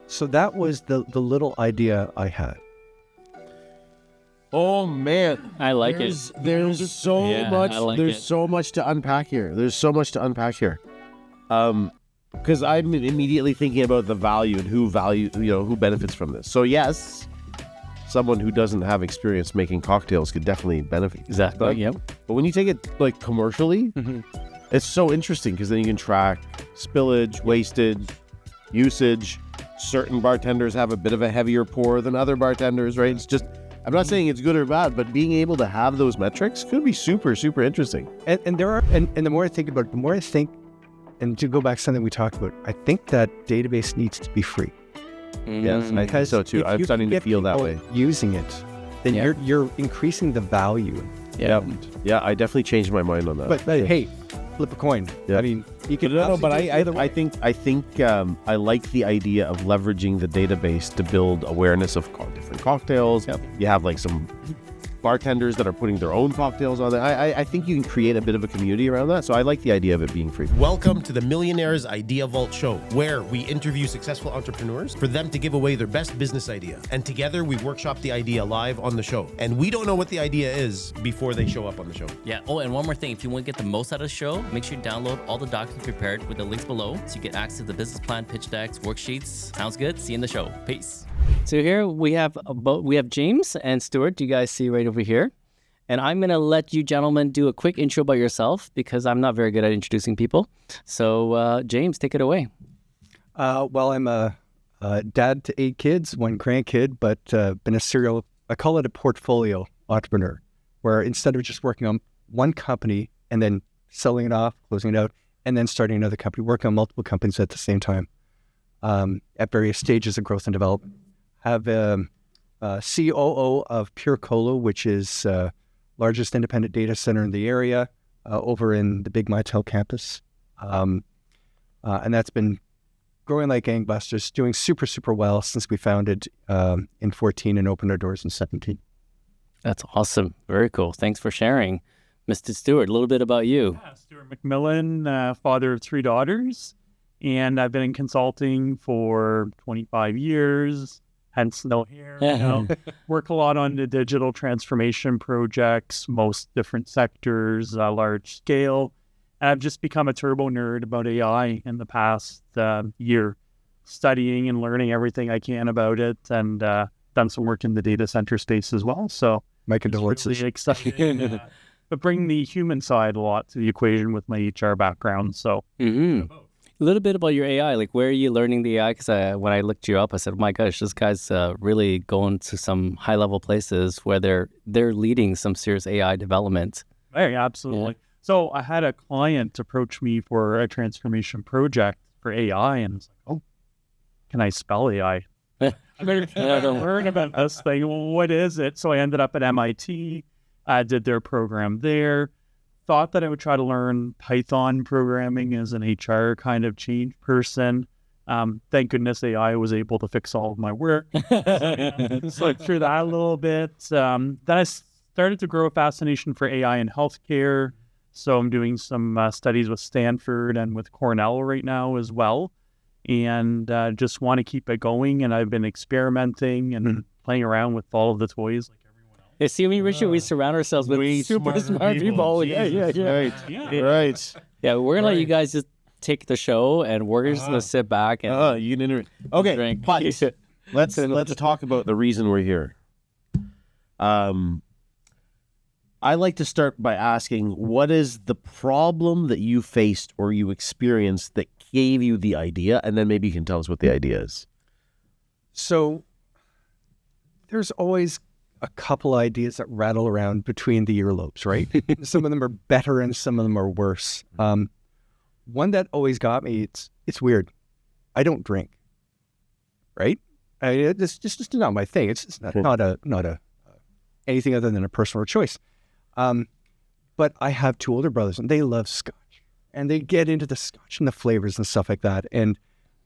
So that was the little idea I had. Oh man, I like it. There's so much. There's so much to unpack here. Because I'm immediately thinking about the value and who benefits from this. So yes, someone who doesn't have experience making cocktails could definitely benefit. Exactly. Yep. But when you take it like commercially, it's so interesting because then you can track spillage, wastage, usage. Certain bartenders have a bit of a heavier pour than other bartenders, right? It's just, I'm not saying it's good or bad, but being able to have those metrics could be super, super interesting. And the more I think about it, and to go back to something we talked about, I think that database needs to be free. Yes, I think so too. I'm starting to feel that way. Using it, then you're increasing the value. Yeah, I definitely changed my mind on that. But hey, flip a coin. Yeah. I mean, you can. But I think I like the idea of leveraging the database to build awareness of different cocktails. Yep. You have like some bartenders that are putting their own cocktails on there. I think you can create a bit of a community around that. So I like the idea of it being free. Welcome to the Millionaires Idea Vault Show, where we interview successful entrepreneurs for them to give away their best business idea. And together we workshop the idea live on the show. And we don't know what the idea is before they show up on the show. Yeah. Oh, and one more thing. If you want to get the most out of the show, make sure you download all the documents prepared with the links below so you get access to the business plan, pitch decks, worksheets. Sounds good? See you in the show. Peace. So here we have James and Stuart. You guys see right over here. And I'm going to let you gentlemen do a quick intro about yourself because I'm not very good at introducing people. So James, take it away. Well, I'm a dad to 8 kids, 1 grandkid, but been I call it a portfolio entrepreneur, where instead of just working on one company and then selling it off, closing it out, and then starting another company, working on multiple companies at the same time at various stages of growth and development. Have a COO of Pure Colo, which is largest independent data center in the area over in the Big Mytel campus. And that's been growing like gangbusters, doing super, super well since we founded in 14 and opened our doors in 17. That's awesome. Very cool. Thanks for sharing. Mr. Stewart, a little bit about you. Yeah, Stuart McMillan, father of 3 daughters, and I've been in consulting for 25 years. Hence no hair. Work a lot on the digital transformation projects, most different sectors, large scale. And I've just become a turbo nerd about AI in the past year, studying and learning everything I can about it, and done some work in the data center space as well. So my condolences. Really excited, but bring the human side a lot to the equation with my HR background. So. A little bit about your AI, like where are you learning the AI? Because when I looked you up, I said, oh my gosh, this guy's really going to some high-level places where they're leading some serious AI development. Hey, absolutely. Yeah. So I had a client approach me for a transformation project for AI, and I was like, oh, can I spell AI? I better learn about this thing. Well, what is it? So I ended up at MIT. I did their program there. Thought that I would try to learn Python programming as an HR kind of change person. Thank goodness AI was able to fix all of my work. So through that a little bit. Then I started to grow a fascination for AI in healthcare. So I'm doing some studies with Stanford and with Cornell right now as well. And just want to keep it going. And I've been experimenting and playing around with all of the toys. Yeah, see, Richard, we surround ourselves with super smart people. Yeah. Right. Yeah, we're going to let you guys just take the show, and we're just going to sit back and you can okay, drink. But let's talk about the reason we're here. I like to start by asking, what is the problem that you faced or you experienced that gave you the idea? And then maybe you can tell us what the idea is. So there's always a couple ideas that rattle around between the earlobes, right? Some of them are better and some of them are worse. One that always got me, it's weird. I don't drink, right? It's just not my thing. It's not a anything other than a personal choice. But I have 2 older brothers and they love scotch and they get into the scotch and the flavors and stuff like that. And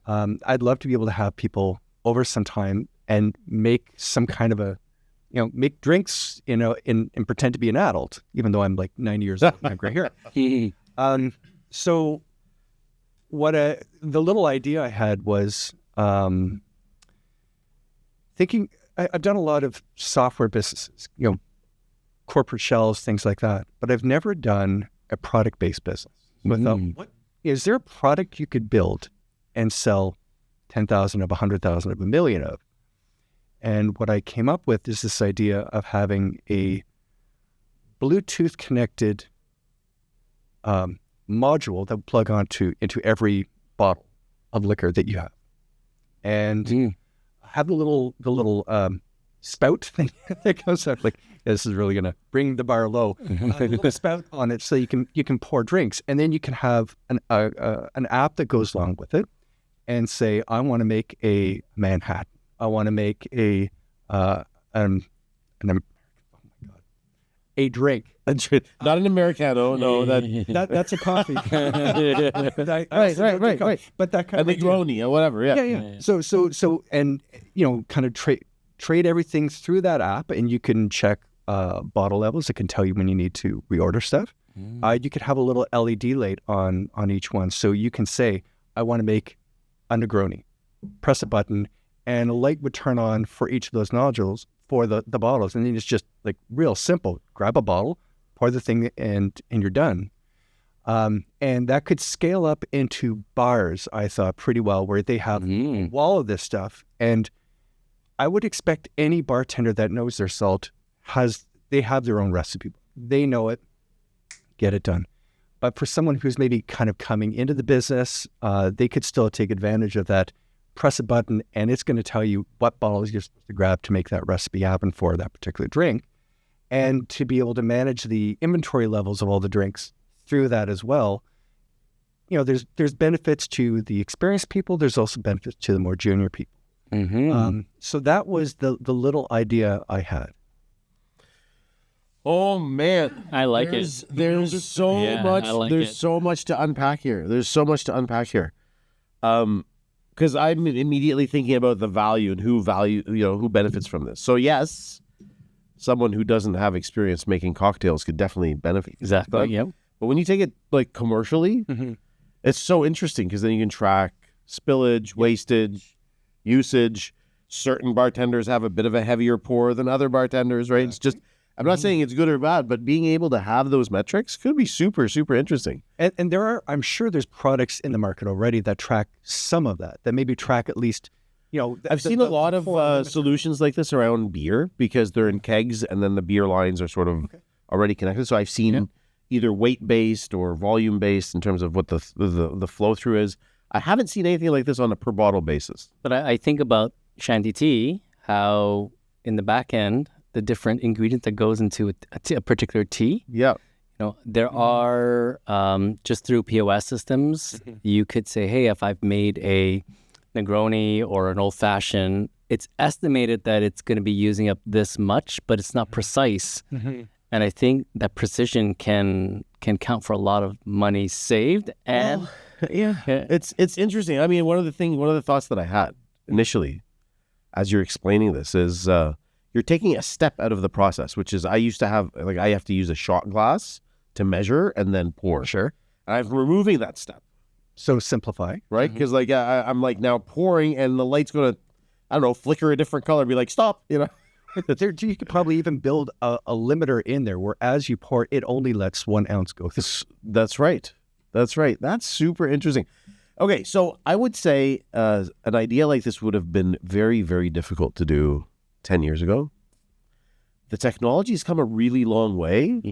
I'd love to be able to have people over sometime and make some kind of make drinks, and pretend to be an adult, even though I'm like 90 years old and I have gray hair. So the little idea I had was I've done a lot of software businesses, corporate shells, things like that, but I've never done a product-based business. Is there a product you could build and sell 10,000 of 100,000 of a million of? And what I came up with is this idea of having a Bluetooth connected module that would plug into every bottle of liquor that you have, and have the little spout thing that goes out. Like, this is really gonna bring the bar low. A little spout on it, so you can pour drinks, and then you can have an app that goes along with it, and say, I want to make a Manhattan. I want to make a drink. Not an Americano, no. That's a coffee. Right. But that kind And of Negroni or whatever, yeah. So, and kind of trade everything through that app, and you can check bottle levels. It can tell you when you need to reorder stuff. You could have a little LED light on each one, so you can say, I want to make a Negroni. Press a button, and a light would turn on for each of those nodules for the bottles, and then it's just like real simple. Grab a bottle, pour the thing, and you're done. And that could scale up into bars, I thought, pretty well, where they have a wall of this stuff. And I would expect any bartender that knows their salt they have their own recipe. They know it, get it done. But for someone who's maybe kind of coming into the business, they could still take advantage of that. Press a button, and it's going to tell you what bottles you're supposed to grab to make that recipe happen for that particular drink, and to be able to manage the inventory levels of all the drinks through that as well. There's benefits to the experienced people. There's also benefits to the more junior people. So that was the little idea I had. Oh man, I like it. There's so much. So much to unpack here. Because I'm immediately thinking about the value and who benefits from this. So yes, someone who doesn't have experience making cocktails could definitely benefit. Exactly. Yep. But when you take it like commercially, it's so interesting because then you can track spillage, wastage, usage. Certain bartenders have a bit of a heavier pour than other bartenders, right? It's just, I'm not saying it's good or bad, but being able to have those metrics could be super, super interesting. And I'm sure there's products in the market already that track some of that maybe track at least, I've seen a lot of solutions like this around beer because they're in kegs and then the beer lines are sort of already connected. So I've seen either weight-based or volume-based in terms of what the flow-through is. I haven't seen anything like this on a per bottle basis. But I think about shanty tea, how in the back end, the different ingredient that goes into a particular tea. Yeah. There are, just through POS systems, you could say, hey, if I've made a Negroni or an old fashioned, it's estimated that it's going to be using up this much, but it's not precise. And I think that precision can count for a lot of money saved. And it's interesting. I mean, one of the thoughts that I had initially as you're explaining this is you're taking a step out of the process, which is I used to have, I have to use a shot glass to measure and then pour. Sure. I'm removing that step. So simplify. Right? Because I'm now pouring and the light's going to, I don't know, flicker a different color, be like, stop, You could probably even build a limiter in there where as you pour, it only lets 1 ounce go through. That's right. That's super interesting. Okay, so I would say an idea like this would have been very, very difficult to do 10 years ago. The technology's come a really long way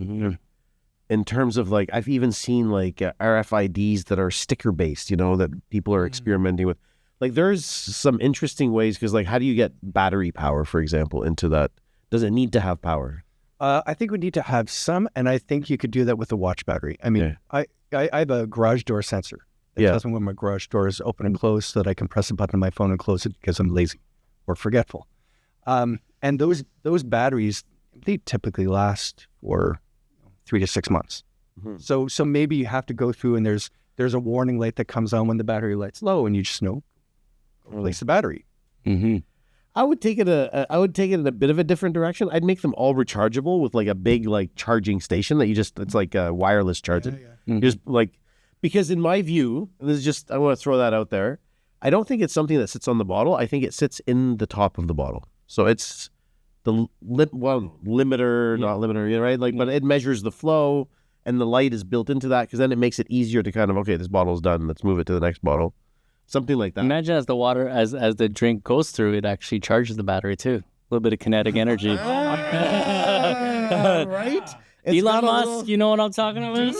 in terms of I've even seen RFIDs that are sticker based, that people are experimenting with. There's some interesting ways because how do you get battery power, for example, into that? Does it need to have power? I think we need to have some, and I think you could do that with a watch battery. I mean, I have a garage door sensor. It tells me when my garage door is open and closed so that I can press a button on my phone and close it because I'm lazy or forgetful. And those batteries, they typically last for 3 to 6 months. So maybe you have to go through and there's a warning light that comes on when the battery light's low, and you just replace the battery. I would take it in a bit of a different direction. I'd make them all rechargeable with a big charging station that it's like a wireless charging. Just because in my view, and this is just, I want to throw that out there. I don't think it's something that sits on the bottle. I think it sits in the top of the bottle. So it's the limiter, not limiter, right? Like, but it measures the flow, and the light is built into that because then it makes it easier to kind of, okay, this bottle's done. Let's move it to the next bottle. Something like that. Imagine as the water, as the drink goes through, it actually charges the battery too. A little bit of kinetic energy. Right? Elon Musk, you know what I'm talking about?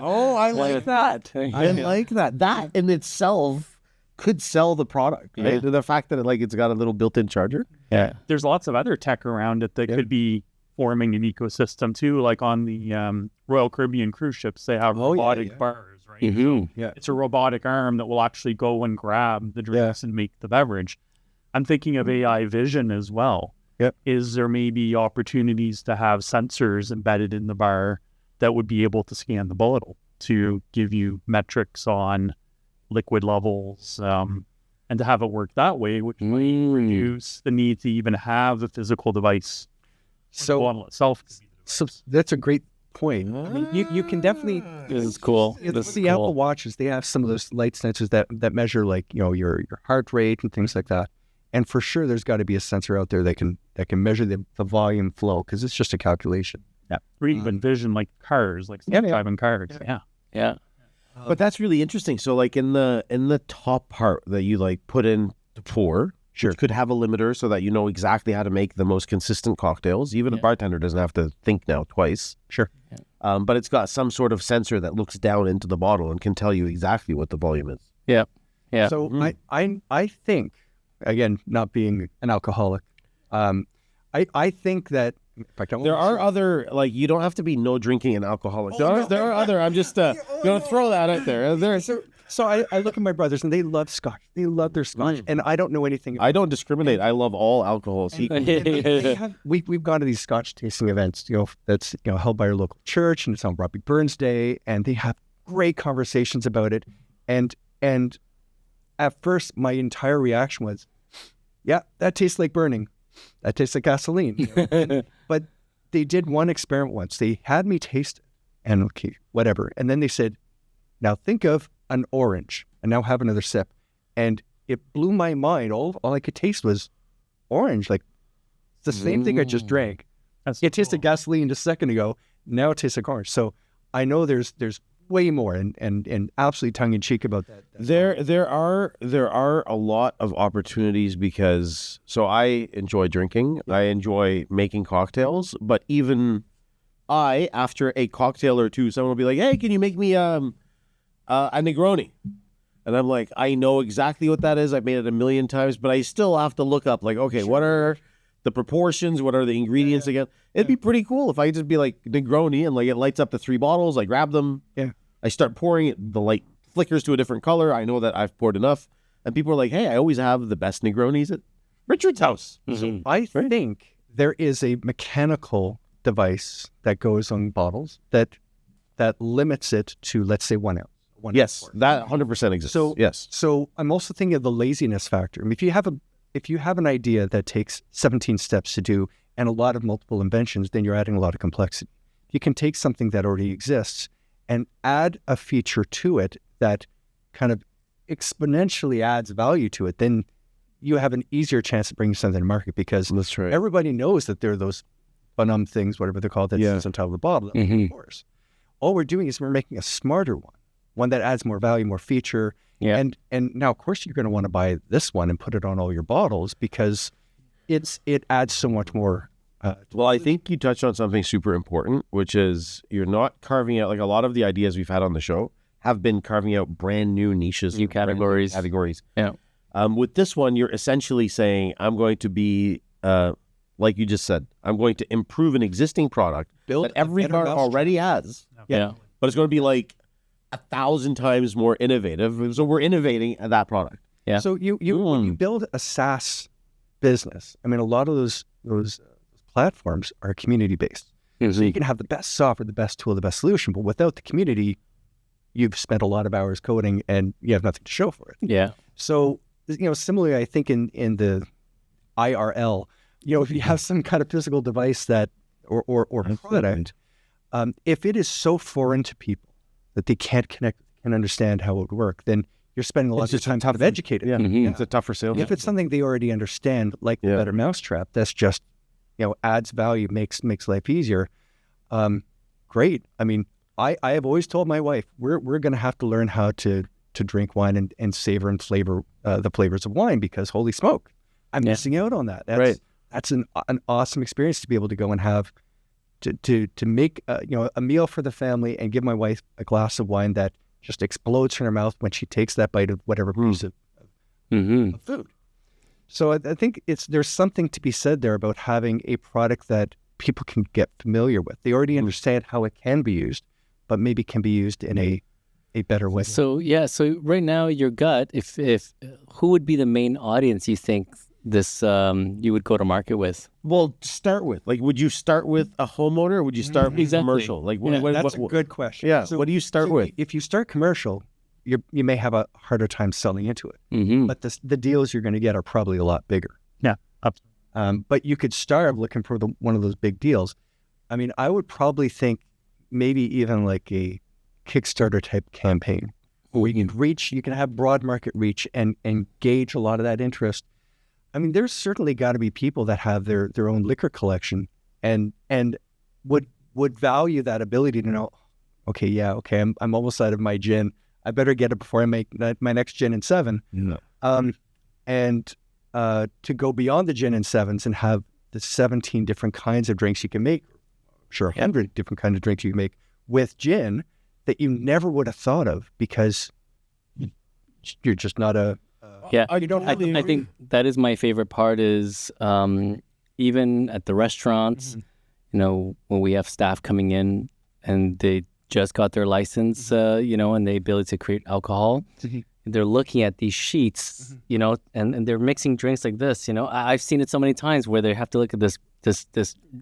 Oh, I like that. I like that. That in itself could sell the product, right? The fact that it's got a little built-in charger. Yeah. There's lots of other tech around it that could be forming an ecosystem too, like on the Royal Caribbean cruise ships, they have robotic bars, right? Mm-hmm. So it's a robotic arm that will actually go and grab the drinks and make the beverage. I'm thinking of AI vision as well. Yep. Is there maybe opportunities to have sensors embedded in the bar that would be able to scan the bottle to give you metrics on liquid levels, and to have it work that way, which might reduce the need to even have the physical device. The bottle itself. So that's a great point. I mean, you can definitely. This is cool. The Apple Watches, they have some of those light sensors that measure your heart rate and things like that. And for sure, there's got to be a sensor out there that can measure the volume flow, because it's just a calculation. Yeah. Or even vision, like cars, like driving cars. Yeah. But that's really interesting. So like in the top part that you like put in to pour, which could have a limiter so that you know exactly how to make the most consistent cocktails. Even a bartender doesn't have to think now twice. Sure. But it's got some sort of sensor that looks down into the bottle and can tell you exactly what the volume is. Yeah. Yeah. So I think, again, not being an alcoholic, I think that in fact, there are other, like, you don't have to be no drinking and alcoholic. There are other. I'm just going to throw that out there. So I look at my brothers and they love Scotch. They love their Scotch, and I don't know anything. I don't discriminate. I love all alcohols. We've gone to these Scotch tasting events, that's held by our local church, and it's on Robbie Burns Day, and they have great conversations about it. And at first, my entire reaction was, yeah, that tastes like burning. That tastes like gasoline. But they did one experiment once. They had me taste it, and okay, whatever. And then they said, now think of an orange, and now have another sip. And it blew my mind. All I could taste was orange. Like, it's the same thing I just drank. It tasted gasoline just a second ago. Now it tastes like orange. So I know there's way more, and absolutely tongue in cheek about that. There are a lot of opportunities, because so I enjoy drinking, I enjoy making cocktails, but even after a cocktail or two, someone will be like, "Hey, can you make me a Negroni?" And I'm like, I know exactly what that is. I've made it a million times, but I still have to look up, like, okay, what are the proportions? What are the ingredients again? It'd be pretty cool if I could just be like Negroni, and like it lights up the 3 bottles. I grab them. Yeah. I start pouring it. The light flickers to a different color. I know that I've poured enough. And people are like, hey, I always have the best Negronis at Richard's house. So I think there is a mechanical device that goes on bottles that limits it to, let's say, 1 ounce. Yes, that 100% exists. So yes. So I'm also thinking of the laziness factor. I mean, if you have an idea that takes 17 steps to do and a lot of multiple inventions, then you're adding a lot of complexity. You can take something that already exists and add a feature to it that kind of exponentially adds value to it, then you have an easier chance of bringing something to market, because that's right. Everybody knows that there are those Bonum things, whatever they're called, that sits on top of the bottle. Of course. All we're doing is we're making a smarter one that adds more value, more feature. Yeah. And now, of course, you're going to want to buy this one and put it on all your bottles, because it adds so much more. Well, I think you touched on something super important, which is you're not carving out, like a lot of the ideas we've had on the show have been carving out brand new niches, new categories. Yeah. With this one, you're essentially saying, I'm going to be, like you just said, I'm going to improve an existing product that every bar already has. Yeah. But it's going to be like 1,000 times more innovative. So we're innovating at that product. Yeah. So when you build a SaaS business, I mean, a lot of those platforms are community based. So you can have the best software, the best tool, the best solution, but without the community, you've spent a lot of hours coding and you have nothing to show for it. Yeah. So, similarly, I think in the IRL, if you have some kind of physical device that or product, if it is so foreign to people that they can't connect and understand how it would work, then you're spending a lot of your time kind of educated. Yeah, Mhm. it's a tougher sale. If it's something they already understand, like the Yeah. Better Mousetrap, that's just, adds value, makes life easier. Great. I mean, I have always told my wife, we're going to have to learn how to drink wine and savor and flavor the flavors of wine, because holy smoke, I'm missing out on that. That's an awesome experience to be able to go and have to make a meal for the family and give my wife a glass of wine that just explodes in her mouth when she takes that bite of whatever piece of food. So I think there's something to be said there about having a product that people can get familiar with. They already understand how it can be used, but maybe can be used in a better way. So right now, your gut, if who would be the main audience you think this you would go to market with? Well, start with, like, would you start with a homeowner, or would you start with Exactly. commercial? Like, That's a good question. Yeah. What do you start with? If you start commercial, you may have a harder time selling into it, but the deals you're going to get are probably a lot bigger. Yeah. But you could start looking for one of those big deals. I mean, I would probably think maybe even like a Kickstarter type campaign where you can have broad market reach and gauge a lot of that interest. I mean, there's certainly got to be people that have their own liquor collection and would value that ability to know, okay, I'm almost out of my gin. I better get it before I make my next gin and 7. And to go beyond the gin and 7s and have the 17 different kinds of drinks you can make, sure, 100 different kinds of drinks you can make with gin that you never would have thought of because you're just not a... I think that is my favorite part is even at the restaurants, when we have staff coming in and they just got their license, and the ability to create alcohol, they're looking at these sheets, and they're mixing drinks like this. I've seen it so many times where they have to look at this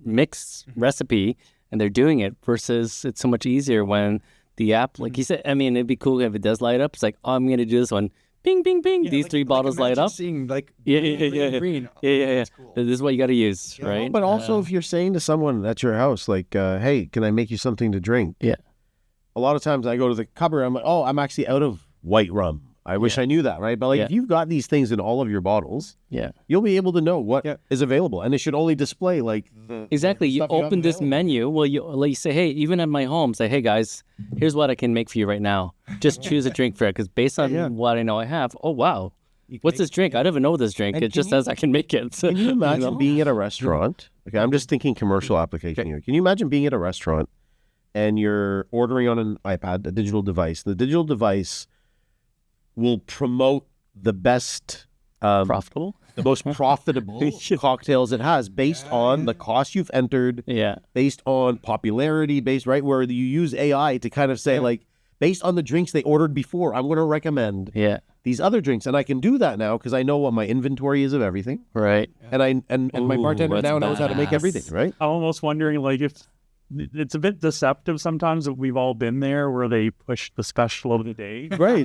mixed recipe and they're doing it versus it's so much easier when the app, like you said, I mean, it'd be cool if it does light up. It's like, oh, I'm going to do this one. Bing, bing, bing. These 3 bottles light up. Seeing like green. Cool. This is what you got to use, right? But also, if you're saying to someone at your house, like, hey, can I make you something to drink? Yeah. A lot of times I go to the cupboard, I'm like, oh, I'm actually out of white rum. I wish I knew that, right? But if you've got these things in all of your bottles, you'll be able to know what is available, and it should only display like exactly. You open this menu. Well, you say, hey, even at my home, say, hey guys, here's what I can make for you right now. Just choose a drink for it, because based on what I know I have. Oh wow, what's this drink? I don't even know this drink. It just says I can make it. Can you imagine being at a restaurant? Okay, I'm just thinking commercial application here. Can you imagine being at a restaurant and you're ordering on an iPad, a digital device? The digital device will promote the best profitable, the most profitable cocktails it has based on the cost you've entered, based on popularity, right, where you use AI to kind of say like, based on the drinks they ordered before, I'm going to recommend these other drinks, and I can do that now because I know what my inventory is of everything, right? And my bartender now knows how to make everything, right? I'm almost wondering, like, if it's a bit deceptive sometimes. We've all been there where they push the special of the day, right?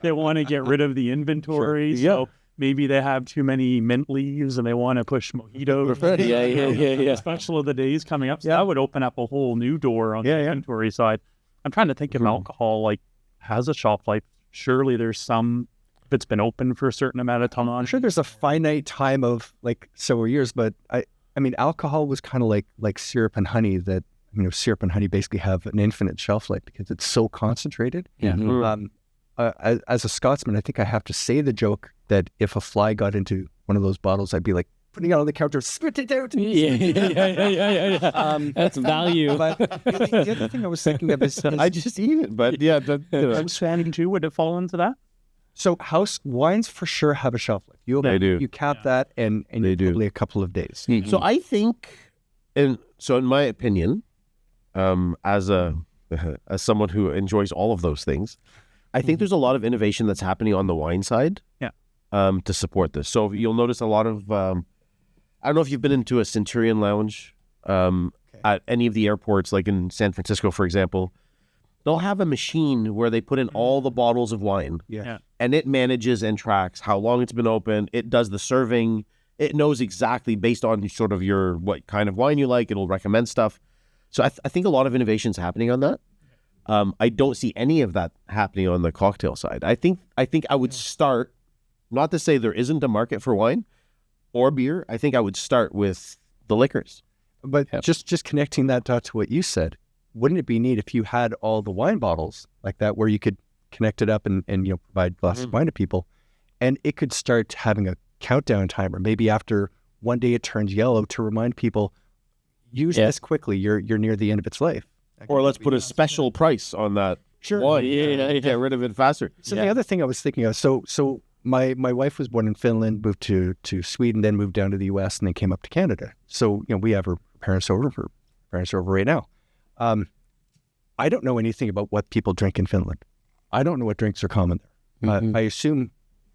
They want to get rid of the inventory, so maybe they have too many mint leaves and they want to push mojitos. Yeah. Special of the day is coming up, so that would open up a whole new door on the inventory side. I'm trying to think if alcohol like has a shelf life. Surely there's some, if it's been open for a certain amount of time. I'm sure there's a finite time of like several years, but I mean, alcohol was kind of like syrup and honey that, syrup and honey basically have an infinite shelf life because it's so concentrated. As a Scotsman, I think I have to say the joke that if a fly got into one of those bottles, I'd be like putting it on the counter, spit it out. That's value. But the other thing I was thinking of is I just eat it, but house fanning too, would it fall into that? So house wines for sure have a shelf life. They do. You cap that, and they do. probably a couple of days. So I think, in my opinion, as someone who enjoys all of those things, I think there's a lot of innovation that's happening on the wine side. To support this. So you'll notice a lot of, I don't know if you've been into a Centurion Lounge at any of the airports, like in San Francisco, for example. They'll have a machine where they put in all the bottles of wine, and it manages and tracks how long it's been open. It does the serving. It knows exactly based on sort of what kind of wine you like. It'll recommend stuff. So I think a lot of innovation's happening on that. I don't see any of that happening on the cocktail side. I think I would start, not to say there isn't a market for wine or beer. I think I would start with the liquors. But just connecting that dot to what you said, wouldn't it be neat if you had all the wine bottles like that, where you could connect it up and provide glasses of wine to people, and it could start having a countdown timer, maybe after one day it turns yellow, to remind people, use this quickly, you're near the end of its life. Or let's put a special price on that wine. Get rid of it faster. So the other thing I was thinking of, so my wife was born in Finland, moved to Sweden, then moved down to the US, and then came up to Canada. So we have her parents over right now. I don't know anything about what people drink in Finland. I don't know what drinks are common there. I assume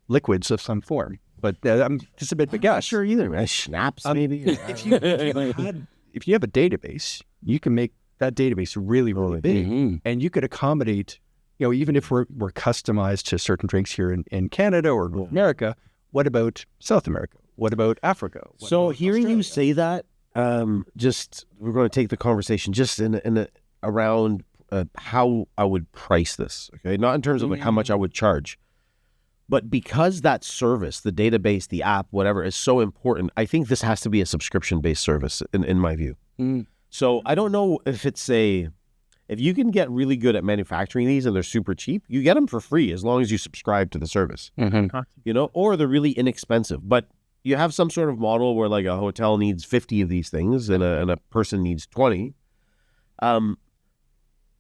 liquids of some form, but I'm just a bit of a guess. Not sure either. Schnapps, maybe. If you have a database, you can make that database really, really big, and you could accommodate. Even if we're customized to certain drinks here in Canada or North America, what about South America? What about Africa? So hearing you say that, we're going to take the conversation just around how I would price this. Okay, not in terms of how much I would charge, but because that service, the database, the app, whatever, is so important, I think this has to be a subscription-based service in my view. So I don't know if you can get really good at manufacturing these and they're super cheap, you get them for free as long as you subscribe to the service. Or they're really inexpensive, but you have some sort of model where like a hotel needs 50 of these things and a person needs 20.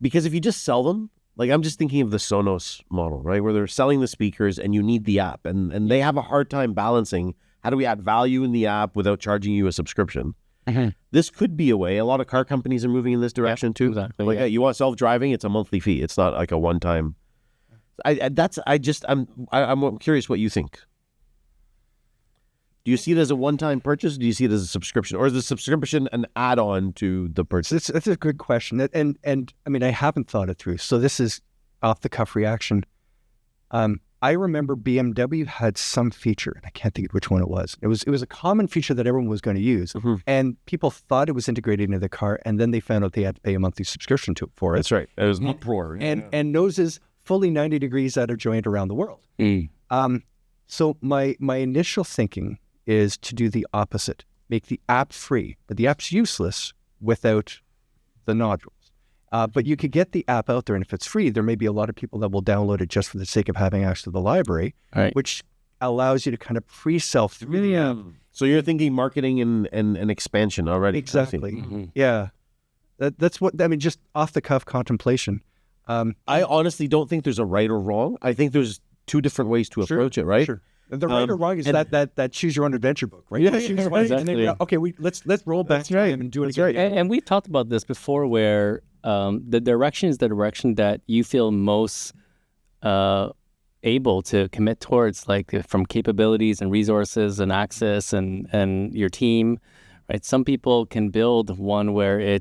Because if you just sell them, like I'm just thinking of the Sonos model, right? Where they're selling the speakers and you need the app, and they have a hard time balancing how do we add value in the app without charging you a subscription. This could be a way. A lot of car companies are moving in this direction too. Exactly, like, hey, you want self-driving? It's a monthly fee. It's not like a one-time. I'm curious what you think. Do you see it as a one-time purchase? Or do you see it as a subscription, or is the subscription an add-on to the purchase? That's a good question, and I mean I haven't thought it through. So this is off-the-cuff reaction. I remember BMW had some feature, and I can't think of which one it was. It was a common feature that everyone was going to use, and people thought it was integrated into the car, and then they found out they had to pay a monthly subscription for it. That's right. It was an uproar. And noses fully 90 degrees out of joint around the world. So my initial thinking is to do the opposite. Make the app free, but the app's useless without the nodules. But you could get the app out there, and if it's free, there may be a lot of people that will download it just for the sake of having access to the library, which allows you to kind of pre-sell through the app. So you're thinking marketing and expansion already. Exactly. Yeah. That's what, I mean, just off-the-cuff contemplation. I honestly don't think there's a right or wrong. I think there's two different ways to approach it, right? Sure. The right or wrong is that choose your own adventure book, right? Yeah, right. Exactly. Okay, let's roll back and do it again. And we've talked about this before, where the direction is the direction that you feel most able to commit towards, like from capabilities and resources and access and your team, right? Some people can build one where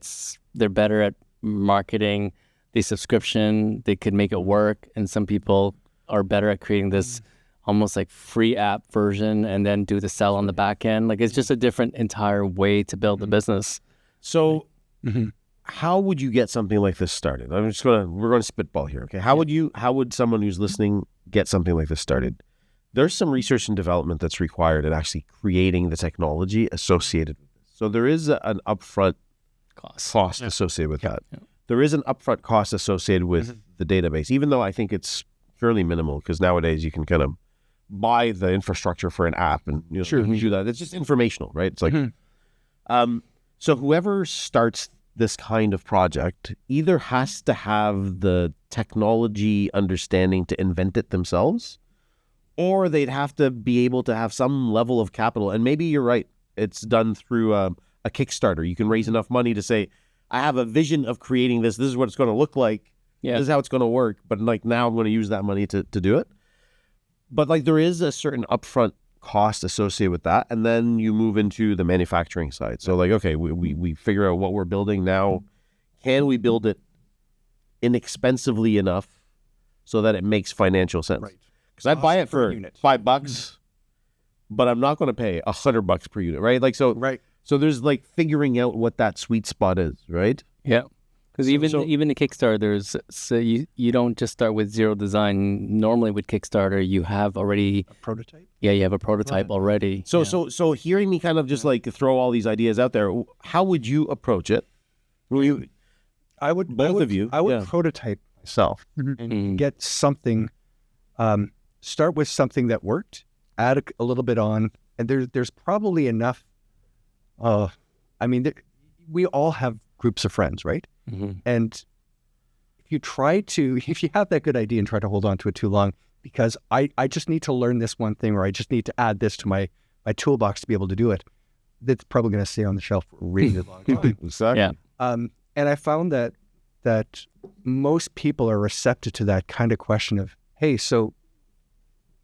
they're better at marketing the subscription, they could make it work, and some people are better at creating this almost like free app version and then do the sell on the back end. Like it's just a different entire way to build the business. So how would you get something like this started? We're going to spitball here. Okay. How would someone who's listening get something like this started? There's some research and development that's required in actually creating the technology associated with this. So there is an upfront cost associated with that. Yeah. There is an upfront cost associated with the database, even though I think it's fairly minimal, because nowadays you can kind of buy the infrastructure for an app and do that. It's just informational, right? It's like, so whoever starts this kind of project either has to have the technology understanding to invent it themselves, or they'd have to be able to have some level of capital. And maybe you're right. It's done through a Kickstarter. You can raise enough money to say, I have a vision of creating this. This is what it's going to look like. Yeah. This is how it's going to work. But like now I'm going to use that money to do it. But like there is a certain upfront cost associated with that. And then you move into the manufacturing side. So like, okay, we figure out what we're building now. Can we build it inexpensively enough so that it makes financial sense? Right. Because I'd buy it for $5, but I'm not going to pay $100 per unit, right? Like, so, right. So there's like figuring out what that sweet spot is, right? Yeah. Because even the Kickstarters, so you don't just start with zero design. Normally with Kickstarter, you have already A prototype. Yeah, you have a prototype already. So hearing me kind of just like throw all these ideas out there, how would you approach it? I would Yeah. prototype myself and get something. Start with something that worked. Add a little bit on, and there's probably enough. I mean, we all have groups of friends, right? And if you have that good idea and try to hold on to it too long, because I just need to learn this one thing, or I just need to add this to my toolbox to be able to do it, that's probably going to stay on the shelf for a really long time. Exactly. Yeah. And I found that most people are receptive to that kind of question of, hey, so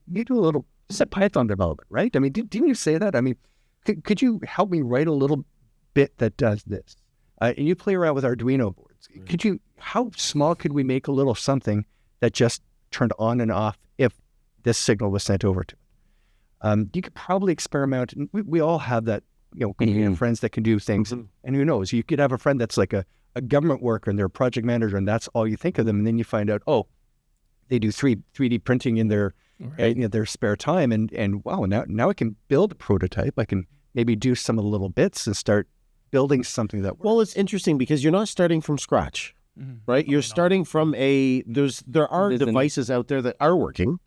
you do a little Python development, right? I mean, didn't you say that? I mean, could you help me write a little bit that does this? And you play around with Arduino boards. How small could we make a little something that just turned on and off if this signal was sent over to it? You could probably experiment. And we all have that, friends that can do things. And who knows, you could have a friend that's like a government worker and they're a project manager and that's all you think of them. And then you find out, they do 3D printing in their their spare time. And wow, now I can build a prototype. I can maybe do some of the little bits and start building something that works. Well, it's interesting because you're not starting from scratch, right? You're starting from there are devices out there that are working,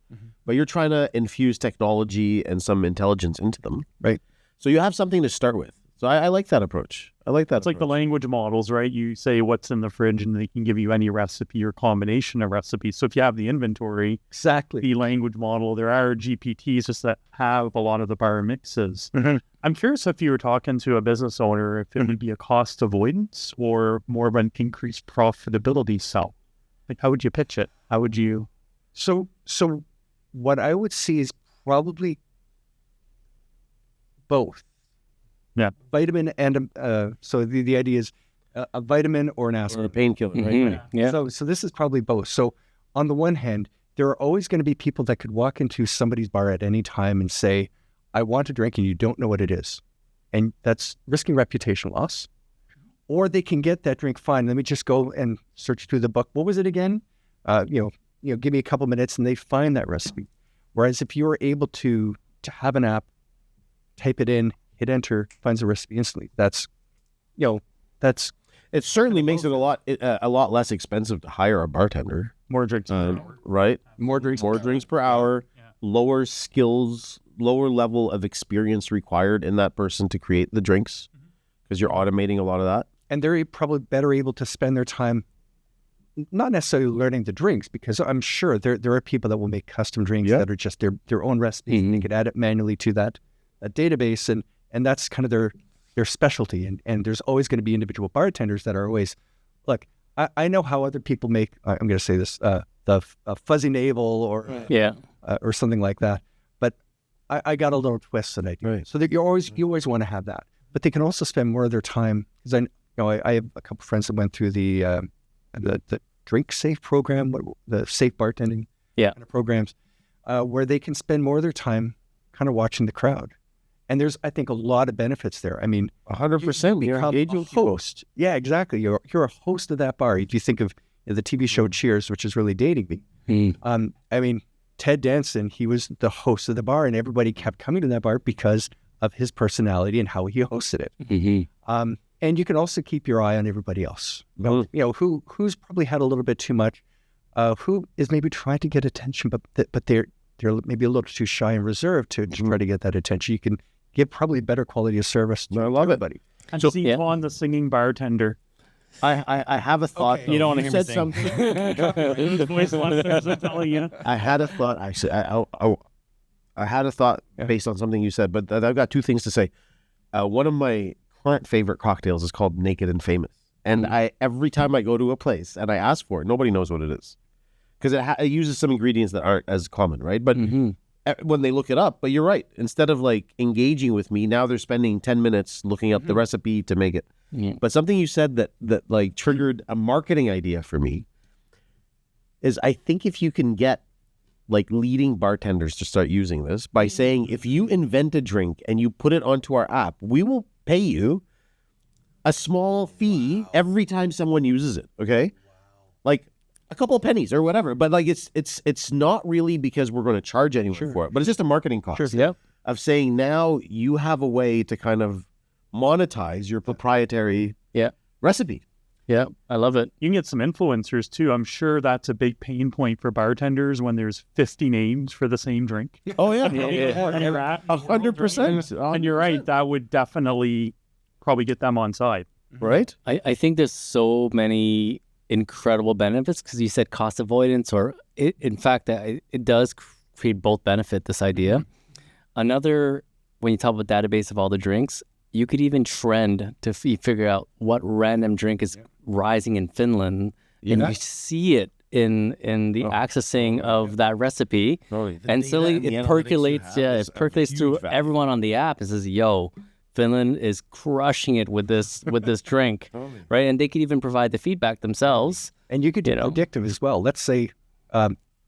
but you're trying to infuse technology and some intelligence into them. Right. So you have something to start with. So I like that approach. I like that. It's like the language models, right? You say what's in the fridge and they can give you any recipe or combination of recipes. So if you have the inventory, Exactly. the language model, there are GPTs just that have a lot of the bar mixes. I'm curious if you were talking to a business owner, if it would be a cost avoidance or more of an increased profitability sell. Like, how would you pitch it? How would you? So what I would see is probably both. Yeah. Vitamin and so the idea is a vitamin or an or a aspirin. painkiller, right? Yeah. So this is probably both. So on the one hand, there are always going to be people that could walk into somebody's bar at any time and say, I want a drink, and you don't know what it is. And that's risking reputation loss. Or they can get that drink, fine, let me just go and search through the book. What was it again? Give me a couple minutes and they find that recipe. Whereas if you were able to have an app, type it in, hit enter, finds a recipe instantly. It certainly makes it a lot less expensive to hire a bartender, More drinks. right? more drinks. More drinks per hour, lower skills, lower level of experience required in that person to create the drinks because you're automating a lot of that. And they're probably better able to spend their time not necessarily learning the drinks, because I'm sure there are people that will make custom drinks that are just their own recipes, and they could add it manually to that database, and that's kind of their specialty. And there's always going to be individual bartenders that are always, look, I know how other people make, I'm going to say this, the fuzzy navel or something like that, but I got a little twist that I do. Right. So that you always want to have that, but they can also spend more of their time, because I have a couple friends that went through the Drink Safe program, the safe bartending kind of programs, where they can spend more of their time kind of watching the crowd. And there's, I think, a lot of benefits there. I mean, 100%. you become a host. Yeah, exactly. You're a host of that bar. If you think of the TV show Cheers, which is really dating me. I mean, Ted Danson, he was the host of the bar, and everybody kept coming to that bar because of his personality and how he hosted it. And you can also keep your eye on everybody else. Who's probably had a little bit too much, who is maybe trying to get attention, but they're maybe a little too shy and reserved to try to get that attention. You can give probably better quality of service to everybody. And see on the singing bartender. I have a thought. You don't want to You hear me said sing. something. I had a thought. I had a thought based on something you said, but I've got two things to say. One of my current favorite cocktails is called Naked and Famous, and every time I go to a place and I ask for it, nobody knows what it is, because it uses some ingredients that aren't as common, right? But when they look it up, but you're right. Instead of like engaging with me, now they're spending 10 minutes looking up the recipe to make it. But something you said that like triggered a marketing idea for me is, I think if you can get like leading bartenders to start using this by saying, if you invent a drink and you put it onto our app, we will pay you a small fee every time someone uses it. Okay, like a couple of pennies or whatever. But like it's not really because we're going to charge anyone for it, but it's just a marketing cost. Yep. Of saying now you have a way to kind of monetize your proprietary recipe. Yeah, I love it. You can get some influencers too. I'm sure that's a big pain point for bartenders when there's 50 names for the same drink. Oh yeah, And you're at 100%. And you're right, that would definitely probably get them on side. Right? I think there's so many incredible benefits because you said cost avoidance, or in fact, it does create both benefit, this idea. Another, when you talk about database of all the drinks, you could even trend to figure out what random drink is rising in Finland, and you see it in the accessing of that recipe, and so it percolates. It percolates through everyone on the app and says, "Yo, Finland is crushing it with this drink," right? And they could even provide the feedback themselves. And you could do predictive as well. Let's say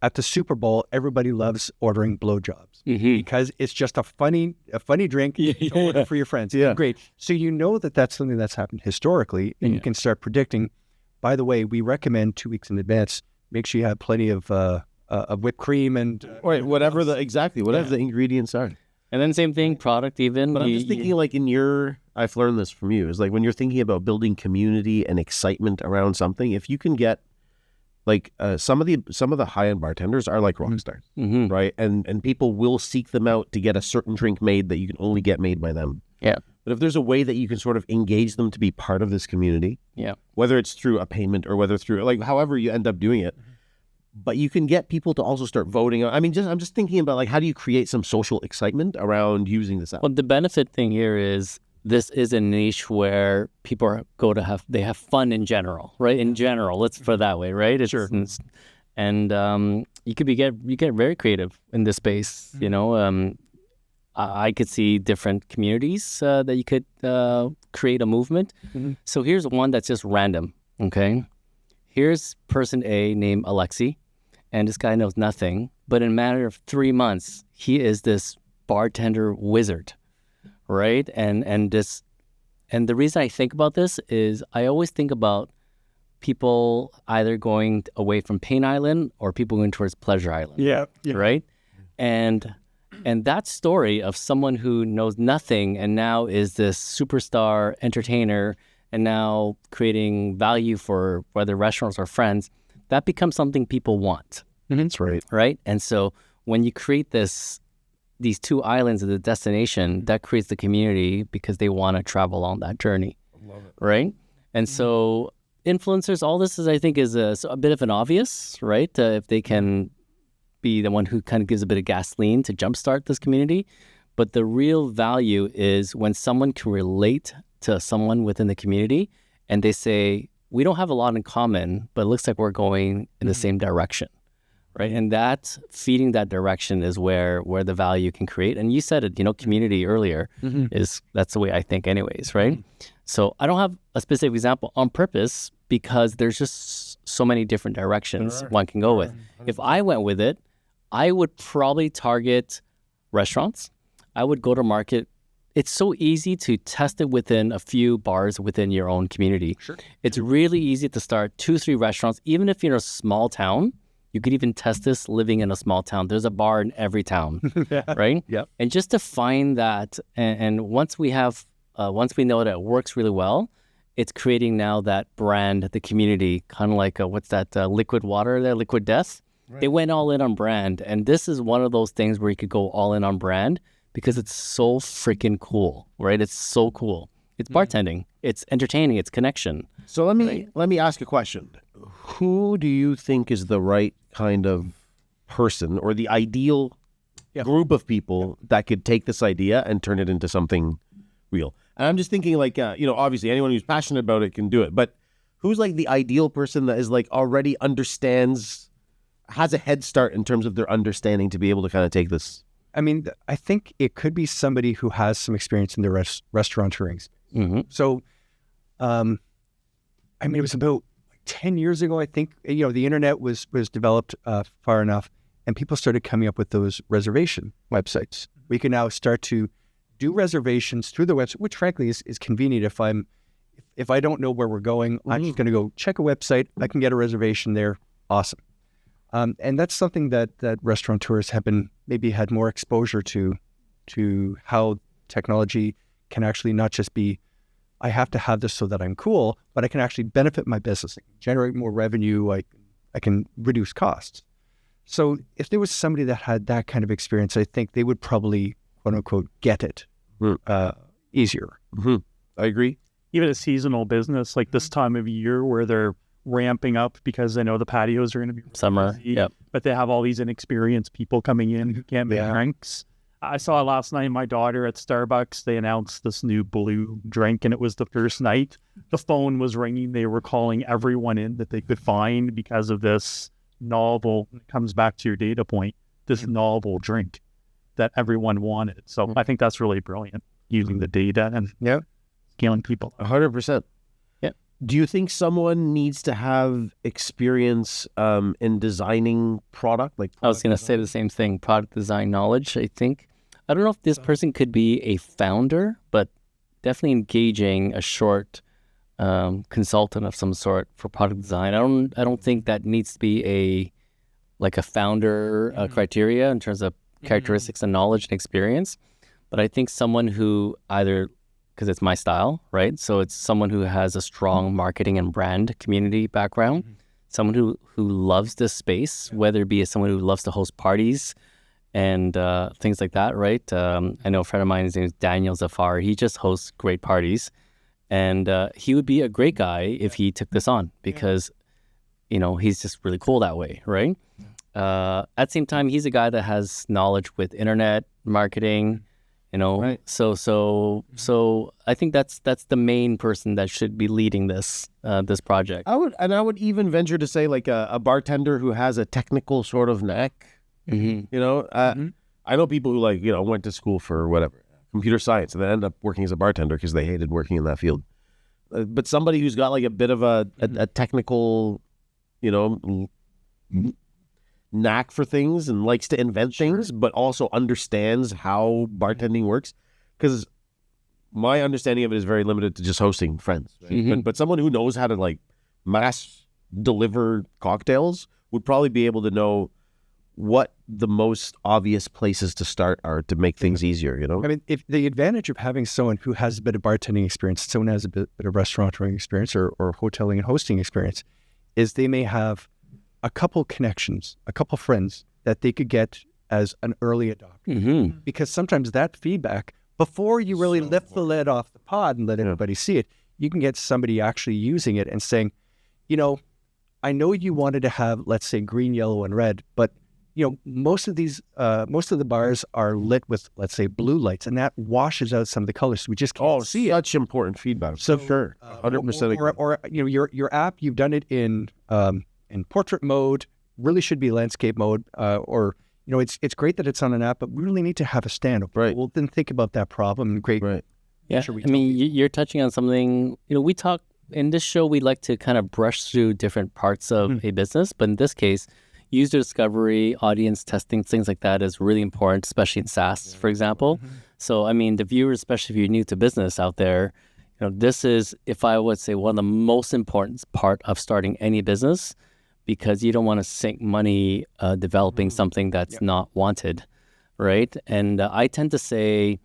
at the Super Bowl, everybody loves ordering blowjobs because it's just a funny drink to order for your friends. Yeah. Great. So you know that's something that's happened historically, and you can start predicting. By the way, we recommend 2 weeks in advance. Make sure you have plenty of whipped cream and whatever the ingredients are. And then same thing, product even. But I'm just thinking, like I've learned this from you, is like when you're thinking about building community and excitement around something, if you can get like some of the high-end bartenders are like rock stars, right? And people will seek them out to get a certain drink made that you can only get made by them. Yeah. But if there's a way that you can sort of engage them to be part of this community, whether it's through a payment or whether through like however you end up doing it, but you can get people to also start voting. I mean, I'm just thinking about like how do you create some social excitement around using this app? Well, the benefit thing here is this is a niche where people they have fun in general, right? In general, let's put it that way, right? And you get very creative in this space. You know, I could see different communities that you could create a movement. So here's one that's just random. Okay, here's person A named Alexi, and this guy knows nothing, but in a matter of 3 months, he is this bartender wizard. Right. And the reason I think about this is I always think about people either going away from Pain Island or people going towards Pleasure Island. yeah. Right. And that story of someone who knows nothing and now is this superstar entertainer and now creating value for whether restaurants or friends, that becomes something people want. That's right. Right. And so when you create these two islands of the destination, that creates the community because they want to travel on that journey. I love it. Right? And so influencers, all this I think is a bit of an obvious, right? If they can be the one who kind of gives a bit of gasoline to jumpstart this community. But the real value is when someone can relate to someone within the community and they say, we don't have a lot in common, but it looks like we're going in the same direction. Right. And that feeding that direction is where the value can create. And you said it, community earlier that's the way I think anyways. Right. So I don't have a specific example on purpose because there's just so many different directions one can go with. If I went with it, I would probably target restaurants. I would go to market. It's so easy to test it within a few bars within your own community. Sure. It's really easy to start 2-3 restaurants, even if you're in a small town. You could even test this living in a small town. There's a bar in every town, right? Yep. And just to find that, and once we know that it works really well, it's creating now that brand, the community, kind of like what's that liquid water there, Liquid Death? Right. They went all in on brand, and this is one of those things where you could go all in on brand because it's so freaking cool, right? It's so cool. It's bartending, it's entertaining, it's connection. So let me ask a question. Who do you think is the right kind of person or the ideal group of people that could take this idea and turn it into something real? And I'm just thinking like, obviously anyone who's passionate about it can do it, but who's like the ideal person that is like already understands, has a head start in terms of their understanding to be able to kind of take this? I mean, I think it could be somebody who has some experience in the restaurateuring. So, it was about 10 years ago, I think, the internet was developed far enough and people started coming up with those reservation websites. We can now start to do reservations through the website, which frankly is convenient if if I don't know where we're going, I'm just going to go check a website. I can get a reservation there. Awesome. And that's something that restaurateurs have maybe had more exposure to how technology can actually not just be, I have to have this so that I'm cool, but I can actually benefit my business, generate more revenue. I can reduce costs. So if there was somebody that had that kind of experience, I think they would probably, quote unquote, get it easier. I agree. Even a seasonal business like this time of year where they're ramping up because they know the patios are going to be Summer, busy, but they have all these inexperienced people coming in who can't make drinks. I saw last night my daughter at Starbucks, they announced this new blue drink, and it was the first night. The phone was ringing. They were calling everyone in that they could find because of this novel, it comes back to your data point, this novel drink that everyone wanted. So I think that's really brilliant, using the data and scaling people. 100%. Yeah. Do you think someone needs to have experience in designing product? I was going to say the same thing, product design knowledge, I think. I don't know if this person could be a founder, but definitely engaging a short consultant of some sort for product design. I don't think that needs to be a founder criteria in terms of characteristics and knowledge and experience. But I think someone who either, because it's my style, right? So it's someone who has a strong marketing and brand community background, someone who loves this space, whether it be someone who loves to host parties and things like that, right? I know a friend of mine, his name is Daniel Zafar. He just hosts great parties. And he would be a great guy if he took this on because, he's just really cool that way, right? At the same time, he's a guy that has knowledge with internet marketing, Right. So I think that's the main person that should be leading this project. I would even venture to say like a bartender who has a technical sort of knack. I know people who went to school for whatever, computer science, and they end up working as a bartender because they hated working in that field. But somebody who's got like a bit of a technical, knack for things and likes to invent things, but also understands how bartending works. Because my understanding of it is very limited to just hosting friends. Right? But someone who knows how to mass deliver cocktails would probably be able to know what the most obvious places to start are to make things easier, I mean, if the advantage of having someone who has a bit of bartending experience, someone who has a bit of restaurateuring experience or hoteling and hosting experience, is they may have a couple connections, a couple friends that they could get as an early adopter. Because sometimes that feedback, before you really lift the lid off the pod and let everybody see it, you can get somebody actually using it and saying, I know you wanted to have, let's say, green, yellow, and red, but most of the bars are lit with, let's say, blue lights, and that washes out some of the colors. So we just can't see it. Such important feedback. So sure, 100%. Or your app, you've done it in portrait mode, really should be landscape mode, or it's great that it's on an app, but we really need to have a stand. Right. Well, then think about that problem and great. Right. Yeah. You're touching on something. We talk in this show. We like to kind of brush through different parts of a business, but in this case, user discovery, audience testing, things like that is really important, especially in SaaS, for example. So, the viewers, especially if you're new to business out there, this is, if I would say, one of the most important part of starting any business, because you don't want to sink money developing something that's not wanted, right? And I tend to say,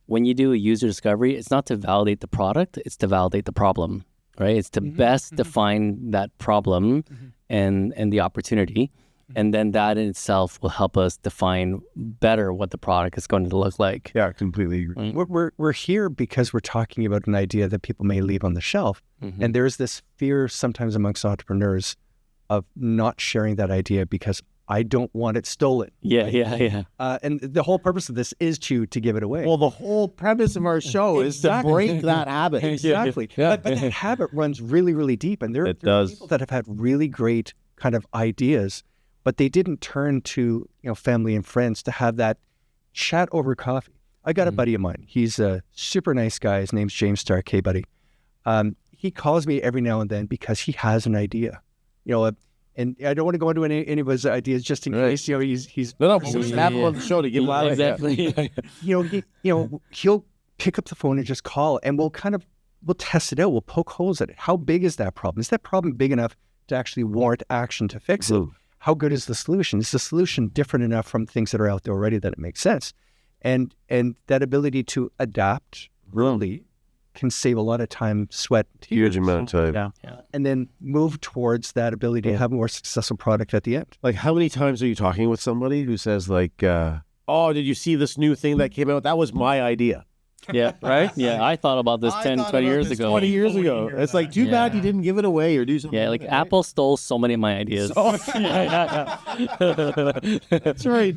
when you do a user discovery, it's not to validate the product, it's to validate the problem, right? It's to best define that problem and the opportunity. And then that in itself will help us define better what the product is going to look like. Yeah, I completely agree. We're here because we're talking about an idea that people may leave on the shelf. And there's this fear sometimes amongst entrepreneurs of not sharing that idea because I don't want it stolen. Yeah. And the whole purpose of this is to give it away. Well, the whole premise of our show is to break that habit. Exactly. But that habit runs really, really deep. And there are people that have had really great kind of ideas, but they didn't turn to family and friends to have that chat over coffee. I got a buddy of mine. He's a super nice guy. His name's James Stark. Hey, buddy. He calls me every now and then because he has an idea. And I don't want to go into any of his ideas just in case. He's no. We'll have him on the show to give him exactly. He'll pick up the phone and just call, and we'll kind of we'll test it out. We'll poke holes at it. How big is that problem? Is that problem big enough to actually warrant action to fix it? How good is the solution? Is the solution different enough from things that are out there already that it makes sense? And that ability to adapt really can save a lot of time, sweat, Huge amount of time. and then move towards that ability to have a more successful product at the end. Like, how many times are you talking with somebody who says like, oh, did you see this new thing that came out? That was my idea. Yeah, right? Yeah, I thought about this 10, 20 years ago. 20 years ago. It's like, too bad you didn't give it away or do something. Yeah, like Apple stole so many of my ideas. That's right.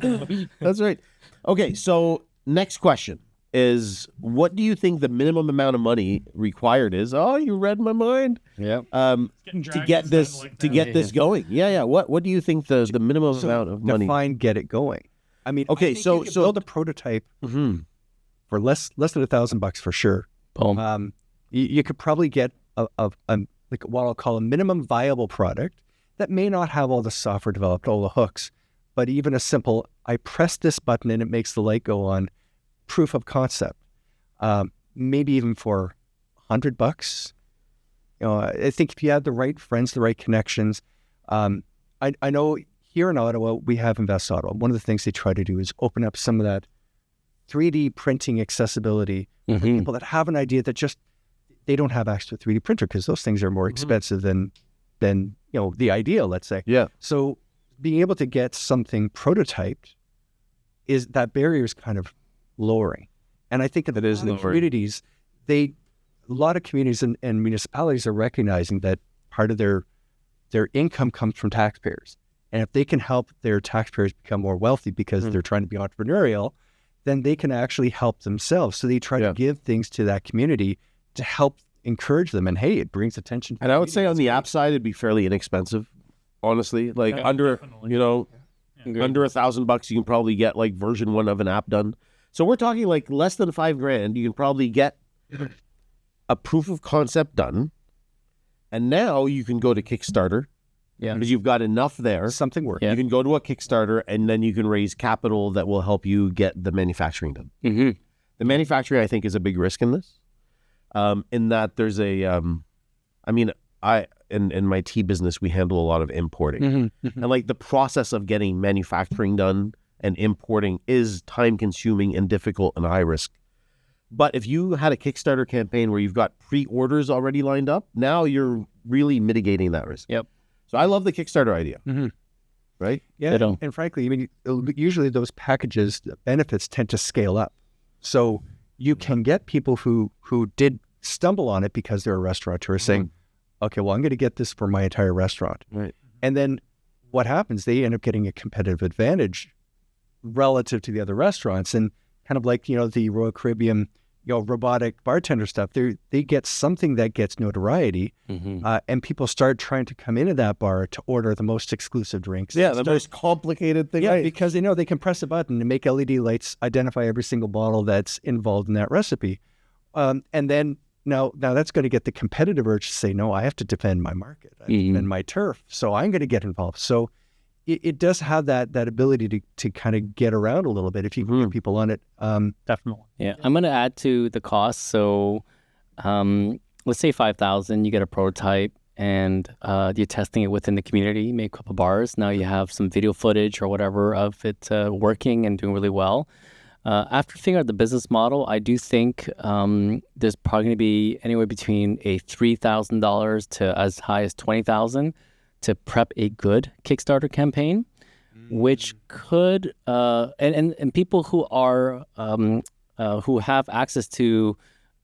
That's right. Okay, so next question is, what do you think the minimum amount of money required is? Oh, you read my mind. Yeah. To get this going. Yeah. What do you think the minimum amount of money? Define get it going. I mean, Okay, I think so- you can build a prototype for less than $1,000 for sure. Boom. You could probably get a like what I'll call a minimum viable product that may not have all the software developed, all the hooks, but even a simple, I press this button and it makes the light go on, proof of concept. Maybe even for $100. I think if you have the right friends, the right connections. I know here in Ottawa, we have Invest Ottawa. One of the things they try to do is open up some of that 3D printing accessibility for people that have an idea that just, they don't have access to a 3D printer because those things are more expensive than the idea, let's say. Yeah. So being able to get something prototyped is that barrier is kind of lowering. And I think that It is lowering. communities, a lot of communities and municipalities are recognizing that part of their income comes from taxpayers. And if they can help their taxpayers become more wealthy because they're trying to be entrepreneurial, then they can actually help themselves. So they try to give things to that community to help encourage them. And hey, it brings attention. And I would say on the app side, it'd be fairly inexpensive, honestly. Like under $1,000, you can probably get like version 1 of an app done. So we're talking like less than $5,000. You can probably get a proof of concept done. And now you can go to Kickstarter. Yeah. Because you've got enough there. Something works. You can go to a Kickstarter and then you can raise capital that will help you get the manufacturing done. The manufacturing, I think, is a big risk in this. In that there's in my tea business, we handle a lot of importing. And like the process of getting manufacturing done and importing is time consuming and difficult and high risk. But if you had a Kickstarter campaign where you've got pre-orders already lined up, now you're really mitigating that risk. Yep. So I love the Kickstarter idea. Right? Yeah. And frankly, I mean, usually those packages, the benefits tend to scale up. So you can get people who did stumble on it because they're a restaurateur saying, okay, well, I'm going to get this for my entire restaurant. Right. And then what happens? They end up getting a competitive advantage relative to the other restaurants. And kind of like, the Royal Caribbean, robotic bartender stuff, they get something that gets notoriety, and people start trying to come into that bar to order the most exclusive drinks. Yeah, the most complicated thing. Yeah, because they know they can press a button and make LED lights identify every single bottle that's involved in that recipe. And then now that's going to get the competitive urge to say, no, I have to defend my market, I have to defend my turf, so I'm going to get involved. So it does have that ability to kind of get around a little bit if you can get people on it. Definitely. Yeah, I'm going to add to the cost. So let's say 5,000, you get a prototype and you're testing it within the community, you make a couple bars. Now you have some video footage or whatever of it working and doing really well. After figuring out the business model, I do think there's probably going to be anywhere between a $3,000 to as high as $20,000 to prep a good Kickstarter campaign, which could and people who are who have access to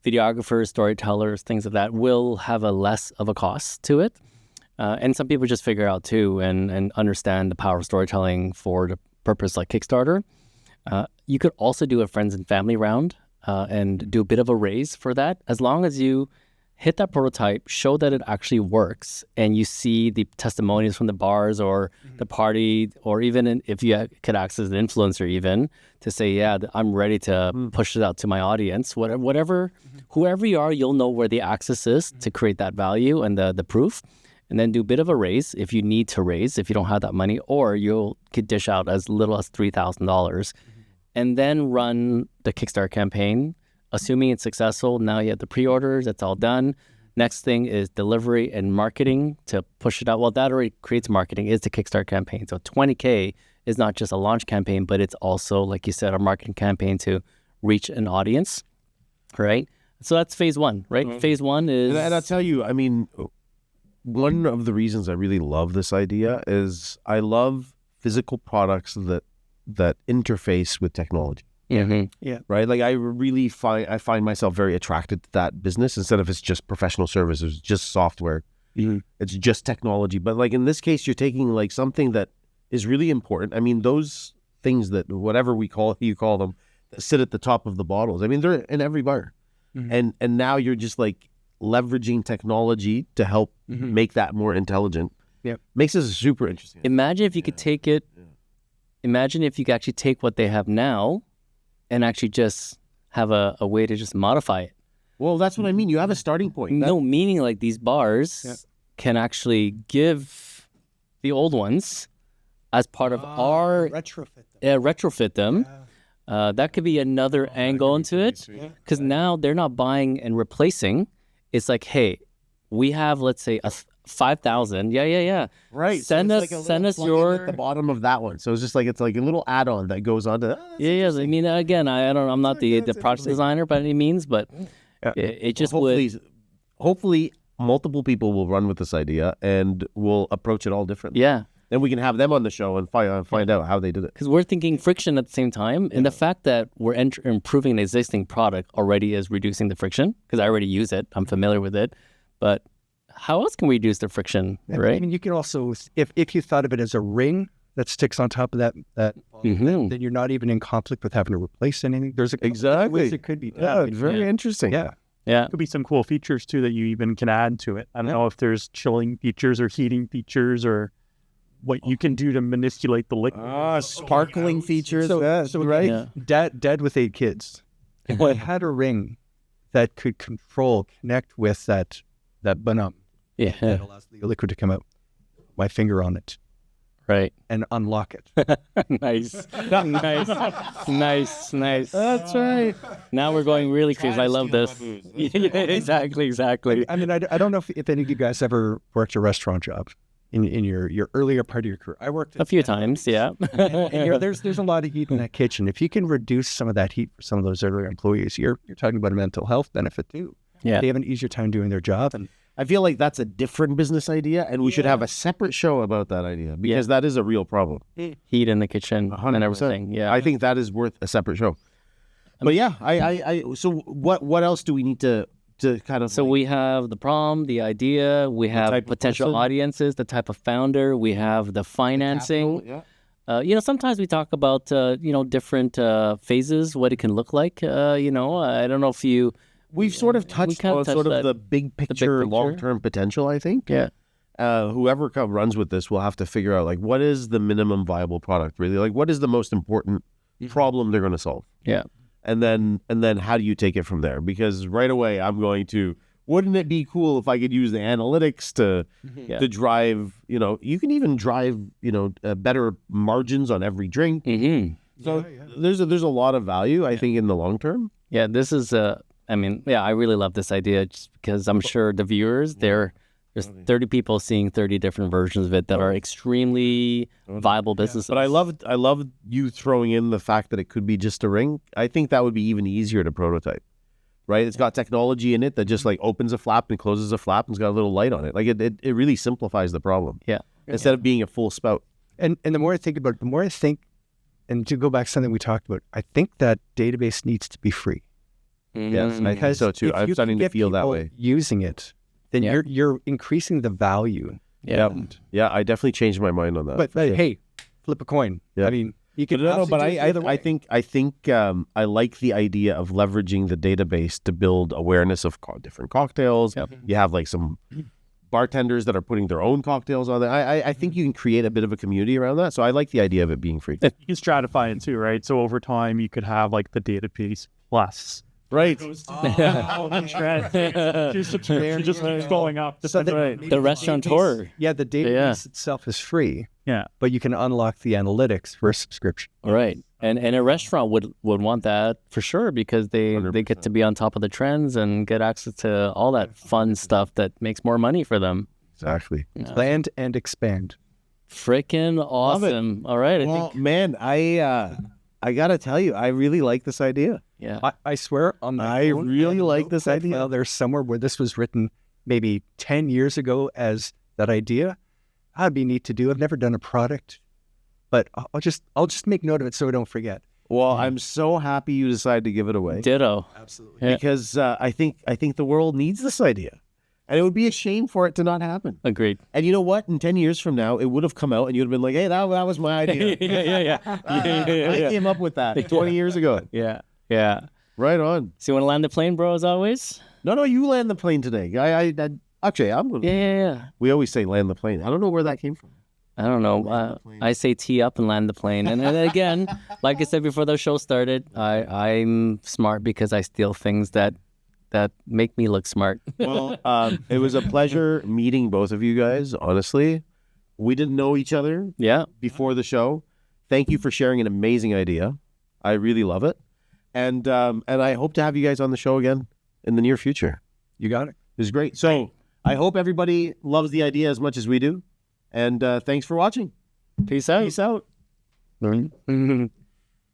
videographers, storytellers, things like that will have a less of a cost to it. And some people just figure out too and understand the power of storytelling for the purpose like Kickstarter. You could also do a friends and family round and do a bit of a raise for that, as long as you hit that prototype, show that it actually works, and you see the testimonials from the bars or the party, or even if you could access an influencer even to say, yeah, I'm ready to push it out to my audience, whatever, whoever you are, you'll know where the access is to create that value and the proof, and then do a bit of a raise if you need to raise, if you don't have that money, or you could dish out as little as $3,000 and then run the Kickstarter campaign assuming it's successful, now you have the pre-orders, that's all done. Next thing is delivery and marketing to push it out. Well, that already creates marketing, is the Kickstart campaign. So 20K is not just a launch campaign, but it's also, like you said, a marketing campaign to reach an audience, right? So that's phase one, right? Phase one is... And I'll tell you, I mean, one of the reasons I really love this idea is I love physical products that interface with technology. Right? Like I find myself very attracted to that business instead of it's just professional services, just software. It's just technology. But like in this case, you're taking like something that is really important. I mean, those things that whatever you call them, that sit at the top of the bottles. I mean, they're in every bar. And now you're just like leveraging technology to help make that more intelligent. Makes this super interesting. Imagine if you could take it, imagine if you could actually take what they have now and actually just have a way to just modify it. Well, that's what I mean. You have a starting point. No, meaning like these bars can actually give the old ones as part of our... retrofit them. That could be another angle into it. Because now they're not buying and replacing. It's like, hey, we have, let's say, 5,000. Right. Send us your... at the bottom of that one. So it's like a little add-on that goes on to... I mean, again, I'm not the product designer by any means, but it just hopefully multiple people will run with this idea and will approach it all differently. Yeah. Then we can have them on the show and find out how they did it. Because we're thinking friction at the same time. And the fact that we're improving an existing product already is reducing the friction. Because I already use it. I'm familiar with it. But how else can we reduce the friction, right? I mean, you can also, if you thought of it as a ring that sticks on top of that then you're not even in conflict with having to replace anything. There's a couple of ways it could be done. Yeah, very interesting. Yeah. Could be some cool features too that you even can add to it. I don't know if there's chilling features or heating features or what you can do to manipulate the liquid. Sparkling features. So right? Yeah. Dad with 8 kids. If I had a ring that could connect with that banum that allows the liquid to come out, my finger on it. Right. And unlock it. Nice. Nice. That's right. Now we're going really crazy. I love this. Exactly. I mean, I don't know if any of you guys ever worked a restaurant job in your earlier part of your career. I worked a few times, yeah. and there's a lot of heat in that kitchen. If you can reduce some of that heat for some of those earlier employees, you're talking about a mental health benefit too. Yeah. They have an easier time doing their job. And I feel like that's a different business idea, and we should have a separate show about that idea because that is a real problem. Heat in the kitchen and everything. Yeah, I think that is worth a separate show. But yeah, I so what else do we need to kind of? So we have the problem, the idea, we have potential audiences, the type of founder, we have the financing. Sometimes we talk about different phases, what it can look like. I don't know if you. We've sort of touched on sort of the big picture, long-term potential, I think. Yeah. Whoever runs with this will have to figure out, like, what is the minimum viable product, really? Like, what is the most important problem they're going to solve? Yeah. And then how do you take it from there? Because right away, I'm going to, wouldn't it be cool if I could use the analytics to drive, you can even drive, better margins on every drink. So there's a lot of value, I think, in the long term. Yeah, this is I really love this idea just because I'm sure the viewers, there's 30 people seeing 30 different versions of it that are extremely viable businesses. But I love you throwing in the fact that it could be just a ring. I think that would be even easier to prototype, right? It's got technology in it that just like opens a flap and closes a flap and it's got a little light on it. Like it really simplifies the problem. Yeah. Instead of being a full spout. And the more I think about it, and to go back to something we talked about, I think that database needs to be free. Yes, I think so too. I'm starting to feel that way. Using it, then you're increasing the value. Yeah. I definitely changed my mind on that. But hey, flip a coin. Yeah. I mean, you can. But I think I like the idea of leveraging the database to build awareness of different cocktails. Yep. You have like some bartenders that are putting their own cocktails on there. I think you can create a bit of a community around that. So I like the idea of it being free. You can stratify it too, right? So over time, you could have like the database plus. Right. Just keeps going up. The restaurateur. Yeah, the database itself is free. Yeah. But you can unlock the analytics for a subscription. Right. And a restaurant would want that for sure because they get to be on top of the trends and get access to all that fun stuff that makes more money for them. Exactly. Land and expand. Freaking awesome. All right. Man, I gotta tell you, I really like this idea. Yeah. I swear on my I phone, really I like wrote this that idea. file there somewhere where this was written maybe 10 years ago as that idea. That'd be neat to do. I've never done a product, but I'll just make note of it so I don't forget. Well, I'm so happy you decided to give it away Ditto. Absolutely. Yeah. because I think the world needs this idea, and it would be a shame for it to not happen. Agreed. And you know what? In 10 years from now, it would have come out, and you'd have been like, "Hey, that was my idea. yeah. I came up with that 20 years ago." Yeah. Right on. So you want to land the plane, bro, as always? No, you land the plane today. Actually, I'm gonna. Yeah. We always say land the plane. I don't know where that came from. I don't know. I say tee up and land the plane. And then again, like I said before the show started, I'm smart because I steal things that make me look smart. Well, it was a pleasure meeting both of you guys. Honestly, we didn't know each other Yeah. before the show. Thank you for sharing an amazing idea. I really love it, and I hope to have you guys on the show again in the near future. You got it. It was great. So I hope everybody loves the idea as much as we do, and thanks for watching. Peace out. Peace out. Mhm.